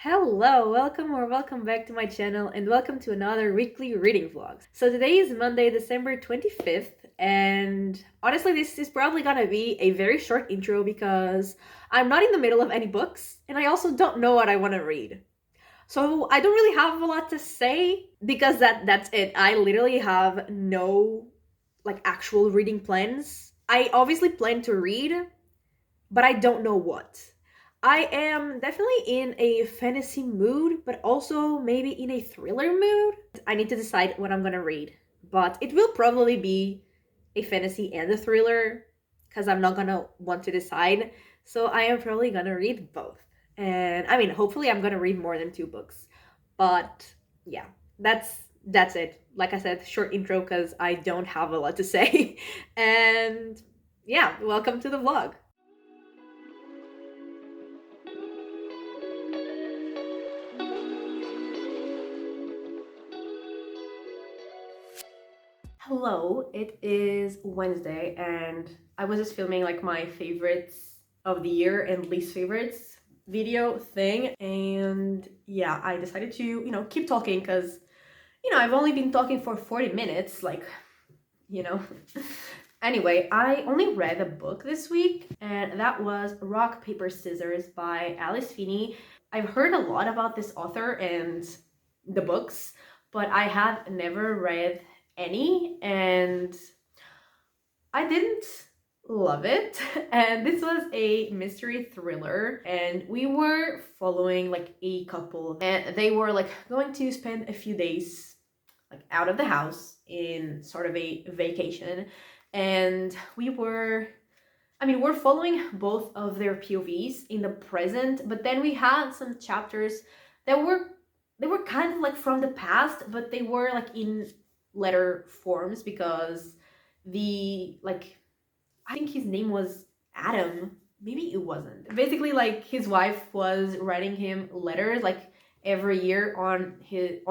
Hello, welcome back to my channel and welcome to another weekly reading vlog. So today is Monday, December 25th, and honestly this is probably gonna be a very short intro because I'm not in the middle of any books and I also don't know what I want to read. So I don't really have a lot to say because that's it. I literally have no actual reading plans. I obviously plan to read, but I don't know what. I am definitely in a fantasy mood, but also maybe in a thriller mood. I need to decide what I'm gonna read, but it will probably be a fantasy and a thriller because I'm not gonna want to decide. So I am probably gonna read both. And I mean, hopefully I'm gonna read more than two books. But yeah, that's it. Like I said, short intro because I don't have a lot to say. And yeah, welcome to the vlog. Hello, it is Wednesday, and I was just filming like my favorites of the year and least favorites video thing. And yeah, I decided to, keep talking because, I've only been talking for 40 minutes, you know. Anyway, I only read a book this week, and that was Rock, Paper, Scissors by Alice Feeney. I've heard a lot about this author and the books, but I have never read any, and I didn't love it. And this was a mystery thriller, and we were following like a couple, and they were like going to spend a few days like out of the house in sort of a vacation. And we're following both of their POVs in the present, but then we had some chapters that were kind of like from the past, but they were like in letter forms because the like I think his name was Adam. Maybe it wasn't. Basically, like his wife was writing him letters like every year on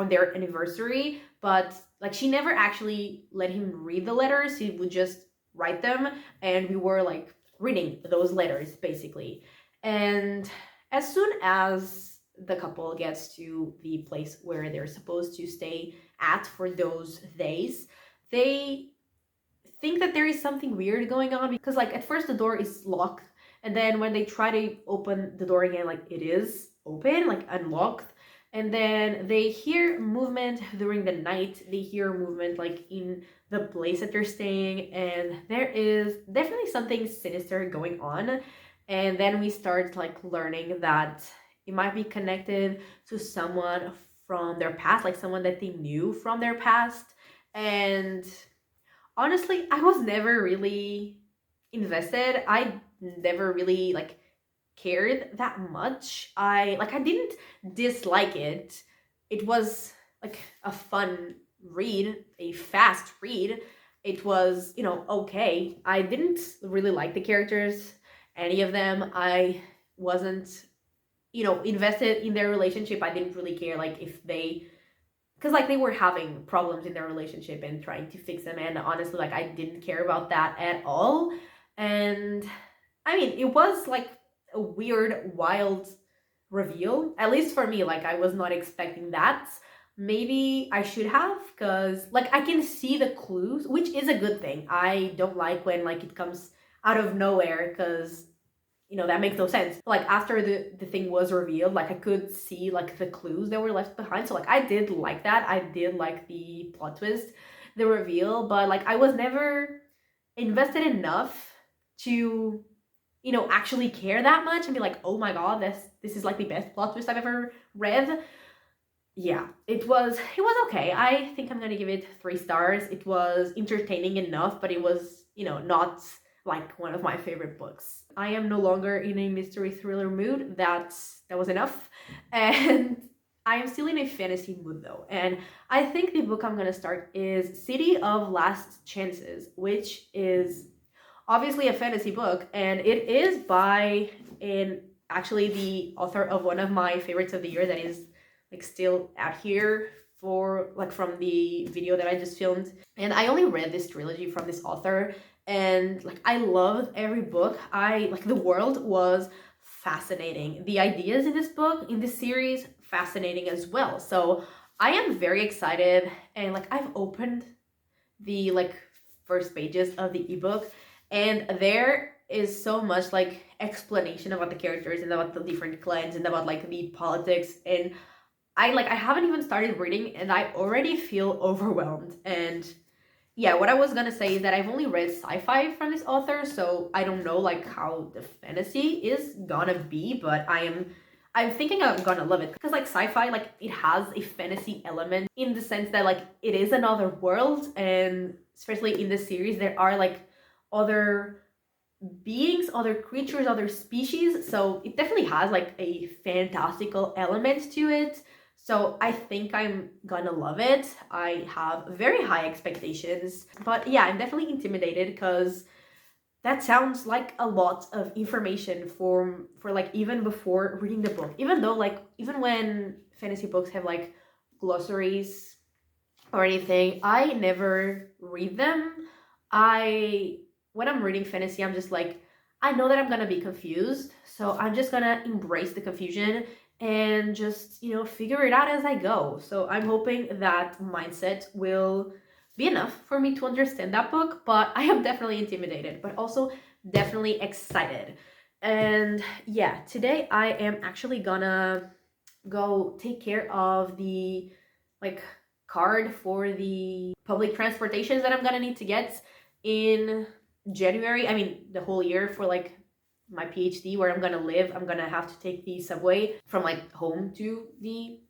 their anniversary, but like she never actually let him read the letters. He would just write them, and we were like reading those letters basically. And as soon as the couple gets to the place where they're supposed to stay at for those days, they think that there is something weird going on because like at first the door is locked, and then when they try to open the door again, like it is open, like unlocked. And then they hear movement during the night. They hear movement like in the place that they're staying, and there is definitely something sinister going on. And then we start like learning that it might be connected to someone from their past, like someone that they knew from their past. And honestly, I was never really invested. I never really like cared that much. I didn't dislike it. It was like a fun read, a fast read. It was, okay. I didn't really like the characters, any of them. I wasn't, invested in their relationship. I didn't really care like if they because like they were having problems in their relationship and trying to fix them, and honestly like I didn't care about that at all. And I mean, it was like a weird wild reveal, at least for me. Like I was not expecting that. Maybe I should have, because like I can see the clues, which is a good thing. I don't like when like it comes out of nowhere, because that makes no sense. Like after the thing was revealed, like I could see like the clues that were left behind. So like I did like that. I did like the plot twist, the reveal, but like I was never invested enough to actually care that much and be like, oh my god, this is like the best plot twist I've ever read. Yeah, it was okay. I think I'm gonna give it 3 stars. It was entertaining enough, but it was not like one of my favorite books. I am no longer in a mystery thriller mood. That was enough. And I am still in a fantasy mood though. And I think the book I'm gonna start is City of Last Chances, which is obviously a fantasy book, and it is by an actually the author of one of my favorites of the year that is like still out here for like from the video that I just filmed. And I only read this trilogy from this author, and like I loved every book. I like the world was fascinating. The ideas in this book, in this series, fascinating as well. So I am very excited, and like I've opened the like first pages of the ebook, and there is so much like explanation about the characters and about the different clans and about like the politics, and I haven't even started reading and I already feel overwhelmed. And yeah, what I was gonna say is that I've only read sci-fi from this author, so I don't know like how the fantasy is gonna be, but I'm thinking I'm gonna love it because like sci-fi, like it has a fantasy element in the sense that like it is another world, and especially in this series there are like other beings, other creatures, other species, so it definitely has like a fantastical element to it. So I think I'm gonna love it. I have very high expectations, but yeah, I'm definitely intimidated because that sounds like a lot of information for like even before reading the book, even though like even when fantasy books have like glossaries or anything, I never read them. I When I'm reading fantasy, I'm just like, I know that I'm gonna be confused, so I'm just gonna embrace the confusion and just, figure it out as I go. So I'm hoping that mindset will be enough for me to understand that book, but I am definitely intimidated, but also definitely excited. And yeah, today I am actually gonna go take care of the like card for the public transportations that I'm gonna need to get in January. I mean, the whole year for like my PhD where I'm gonna live. I'm gonna have to take the subway from like home to the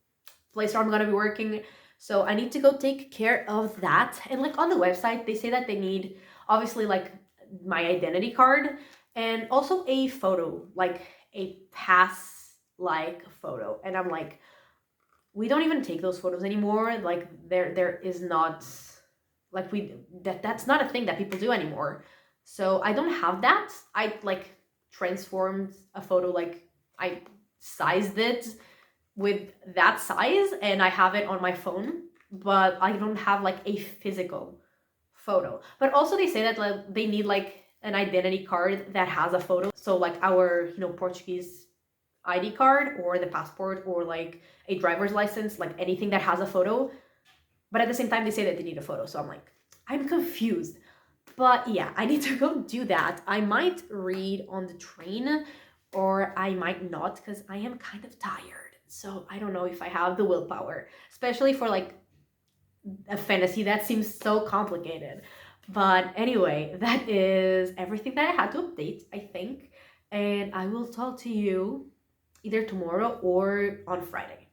place where I'm gonna be working. So I need to go take care of that. And like on the website, they say that they need obviously like my identity card and also a photo, like a pass like photo. And I'm like, we don't even take those photos anymore. Like there is not like that's not a thing that people do anymore. So I don't have that. I like transformed a photo, like I sized it with that size and I have it on my phone, but I don't have like a physical photo. But also they say that like they need like an identity card that has a photo. So like our, Portuguese ID card or the passport or like a driver's license, like anything that has a photo. But at the same time, they say that they need a photo. So I'm like, I'm confused. But yeah, I need to go do that. I might read on the train or I might not because I am kind of tired. So I don't know if I have the willpower, especially for like a fantasy that seems so complicated. But anyway, that is everything that I had to update, I think. And I will talk to you either tomorrow or on Friday.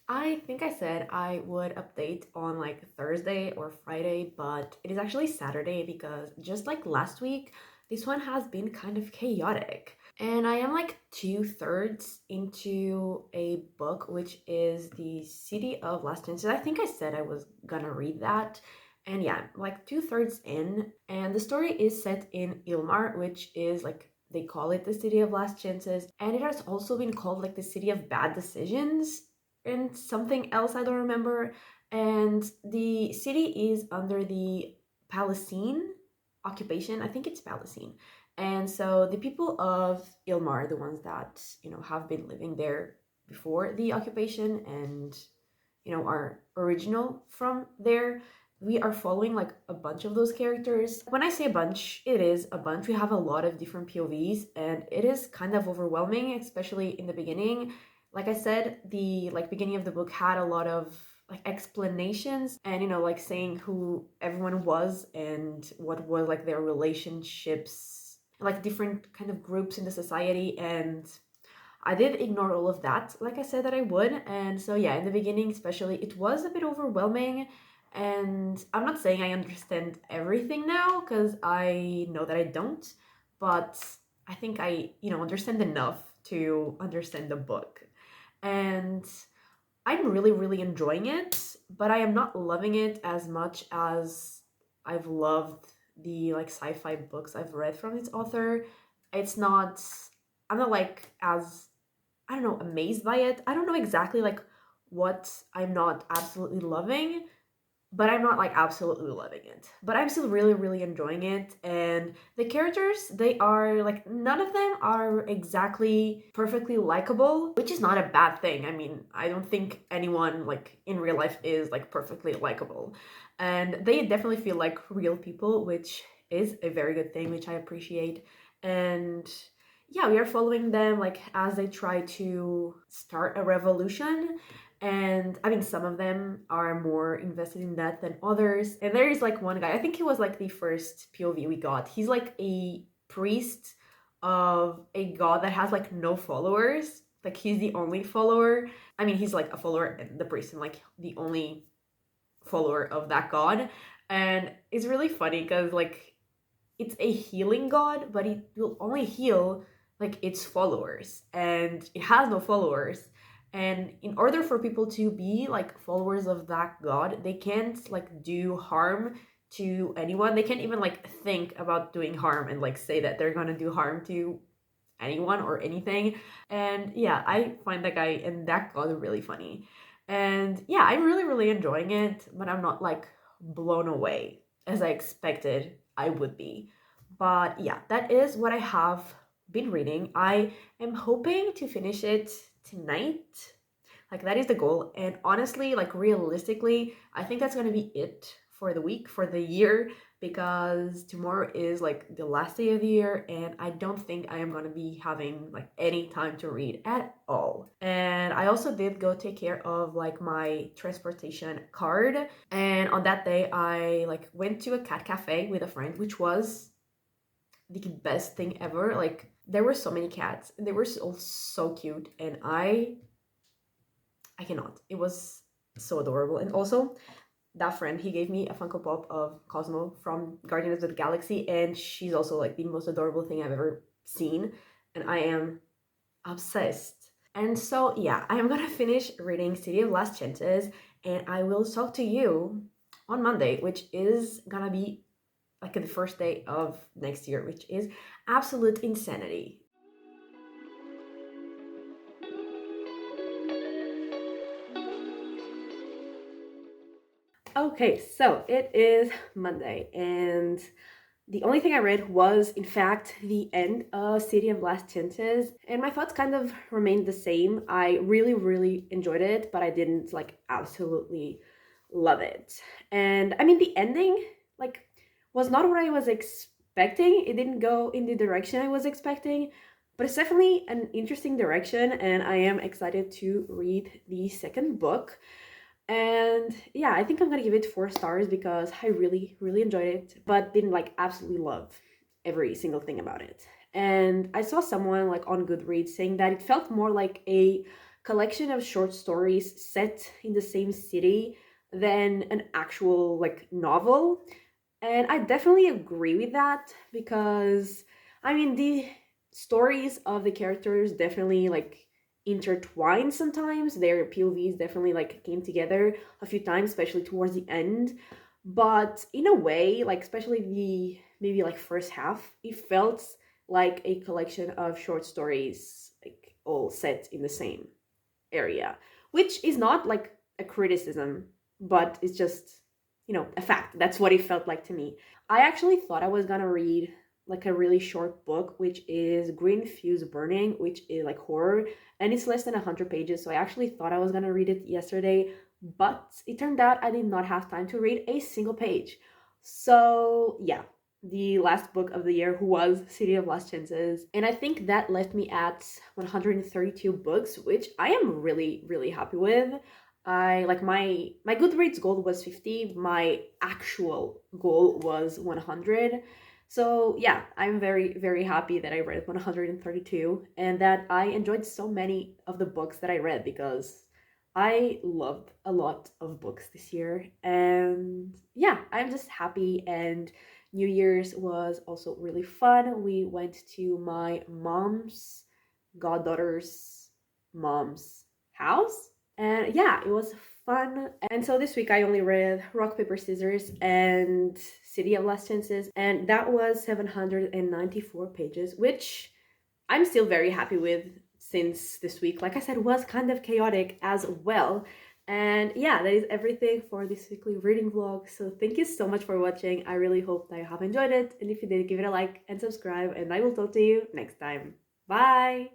I think I said I would update on like Thursday or Friday, but it is actually Saturday because just like last week, this one has been kind of chaotic. And I am like 2/3 into a book, which is The City of Last Chances. I think I said I was gonna read that. And yeah, like 2/3 in. And the story is set in Ilmar, which is like they call it the City of Last Chances. And it has also been called like the City of Bad Decisions and something else I don't remember. and the city is under the Palestine occupation. I think it's Palestine. And so the people of Ilmar, the ones that, have been living there before the occupation and, are original from there, we are following like a bunch of those characters. When I say a bunch, it is a bunch. We have a lot of different POVs and it is kind of overwhelming, especially in the beginning. Like I said, the beginning of the book had a lot of like explanations and like saying who everyone was and what was like their relationships, like different kind of groups in the society. And I did ignore all of that, like I said that I would. And so yeah, in the beginning especially, it was a bit overwhelming. And I'm not saying I understand everything now, because I know that I don't, but I think I understand enough to understand the book. And I'm really, really enjoying it, but I am not loving it as much as I've loved the like sci-fi books I've read from this author. It's not, I'm not like as, I don't know, amazed by it. I don't know exactly like what I'm not absolutely loving, but I'm not like absolutely loving it. But I'm still really, really enjoying it. And the characters, they are like, none of them are exactly perfectly likable, which is not a bad thing. I mean, I don't think anyone like in real life is like perfectly likable. And they definitely feel like real people, which is a very good thing, which I appreciate. And yeah, we are following them like as they try to start a revolution. And I mean, some of them are more invested in that than others. And there is like one guy, I think he was like the first POV we got. He's like a priest of a god that has like no followers. Like he's the only follower. I mean, he's like a follower and the priest and like the only follower of that god. And it's really funny because like it's a healing god, but it will only heal like its followers, and it has no followers. And in order for people to be like followers of that god, they can't like do harm to anyone. They can't even like think about doing harm and like say that they're gonna do harm to anyone or anything. And yeah, I find that guy and that god really funny. And yeah, I'm really, really enjoying it, but I'm not like blown away as I expected I would be. But yeah, that is what I have been reading. I am hoping to finish it tonight. Like that is the goal. And honestly, like realistically, I think that's going to be it for the week, for the year, because tomorrow is like the last day of the year and I don't think I am going to be having like any time to read at all. And I also did go take care of like my transportation card, and on that day I like went to a cat cafe with a friend, which was the best thing ever. Like there were so many cats and they were so cute, and I cannot. It was so adorable. And also, that friend, he gave me a Funko Pop of Cosmo from Guardians of the Galaxy, and she's also like the most adorable thing I've ever seen, and I am obsessed. And so, yeah, I am gonna finish reading City of Last Chances, and I will talk to you on Monday, which is gonna be like the first day of next year, which is absolute insanity. Okay, so it is Monday, and the only thing I read was, in fact, the end of City of Last Chances, and my thoughts kind of remained the same. I really, really enjoyed it, but I didn't like absolutely love it. And I mean, the ending like was not what I was expecting. It didn't go in the direction I was expecting, but it's definitely an interesting direction, and I am excited to read the second book. And yeah, I think I'm gonna give it 4 stars because I really, really enjoyed it, but didn't like absolutely love every single thing about it. And I saw someone like on Goodreads saying that it felt more like a collection of short stories set in the same city than an actual like novel. And I definitely agree with that because I mean, the stories of the characters definitely like intertwined sometimes. Their POVs definitely like came together a few times, especially towards the end. But in a way, like especially the maybe like first half, it felt like a collection of short stories, like all set in the same area, which is not like a criticism but it's just, a fact. That's what it felt like to me. I actually thought I was gonna read like a really short book, which is Green Fuse Burning, which is like horror, and it's less than 100 pages. So I actually thought I was gonna read it yesterday, but it turned out I did not have time to read a single page. So yeah, the last book of the year was City of Lost Chances, and I think that left me at 132 books, which I am really, really happy with. I like my Goodreads goal was 50. My actual goal was 100. So yeah, I'm very, very happy that I read 132 and that I enjoyed so many of the books that I read, because I loved a lot of books this year. And yeah, I'm just happy. And New Year's was also really fun. We went to my mom's goddaughter's mom's house. And yeah, it was fun. And so this week I only read Rock, Paper, Scissors and City of Lost Chances, and that was 794 pages, which I'm still very happy with, since this week, like I said, was kind of chaotic as well. And yeah, that is everything for this weekly reading vlog. So thank you so much for watching. I really hope that you have enjoyed it. And if you did, give it a like and subscribe, and I will talk to you next time. Bye!